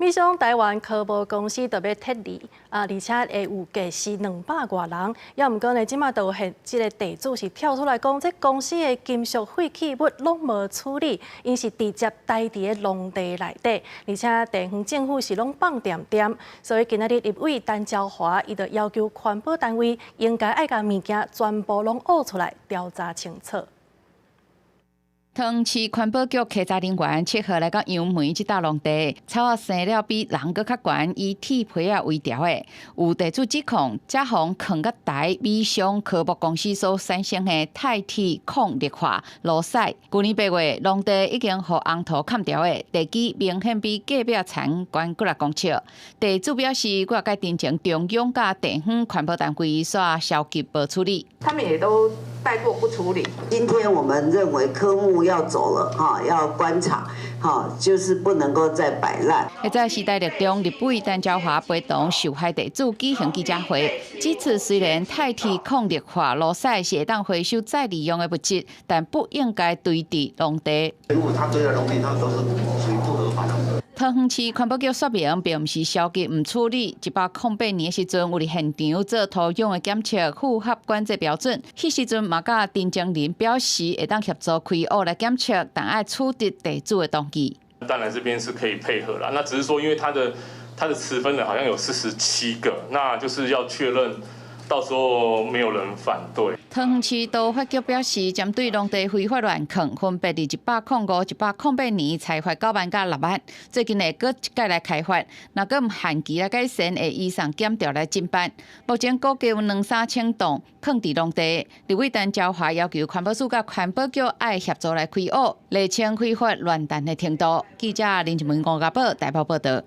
美商台湾科博公司特别撤离而且会有计是200多人。也毋过呢，即马就现即个地主是跳出来讲，这公司的金属废弃物拢无处理，因是直接待伫个农地内底，而且地方政府是拢放点点，所以今仔日立委陈昭华伊就要求环保单位应该爱甲物件全部拢挖出来调查清楚。 汤市环保局稽查人员7号来到杨梅这搭农地，草啊生了比人搁较悬，以铁皮啊为条的。有地主指控，这项坑甲台美商科博公司所产生的钛铁矿劣化落屎。去年8月，农地已经互红土砍掉的，地基明显比隔壁田悬几啊公尺。地主表示，我该申请中央甲地方环保单位煞消极无处理。他们也都怠惰不处理。今天我们认为科目要走了哈，要观察哈，就是不能够再摆烂。在时代力中，立委陈昭华陪同受害地主举行记者会，指出虽然钛铁矿劣化落屎是会当回收再利用的物质，但不应该堆伫农地。如果他堆在农地上，都是属于不合法的。 桃园市环保局说明，并不是消极唔处理。108年的时阵，有伫现场做土壤的检测，符合管制标准。迄时阵，嘛甲陈经理表示会当协助开挖来检测，但爱取得地主的同意。当然这边是可以配合啦，那只是说，因为它的持分人好像有47个，那就是要确认。 到时候没有人反对。桃园市都发局表示，针对农地非法乱垦，分别伫105、108年裁罚9万甲6万，最近会搁一届来开发，若搁唔限期来改善，会依上检调来侦办。目前估计有2、3千栋垦伫农地，立委陈昭华要求环保署甲环保局爱协助来开挖，厘清非法乱谈的程度。记者林志文、吴家宝台北报道。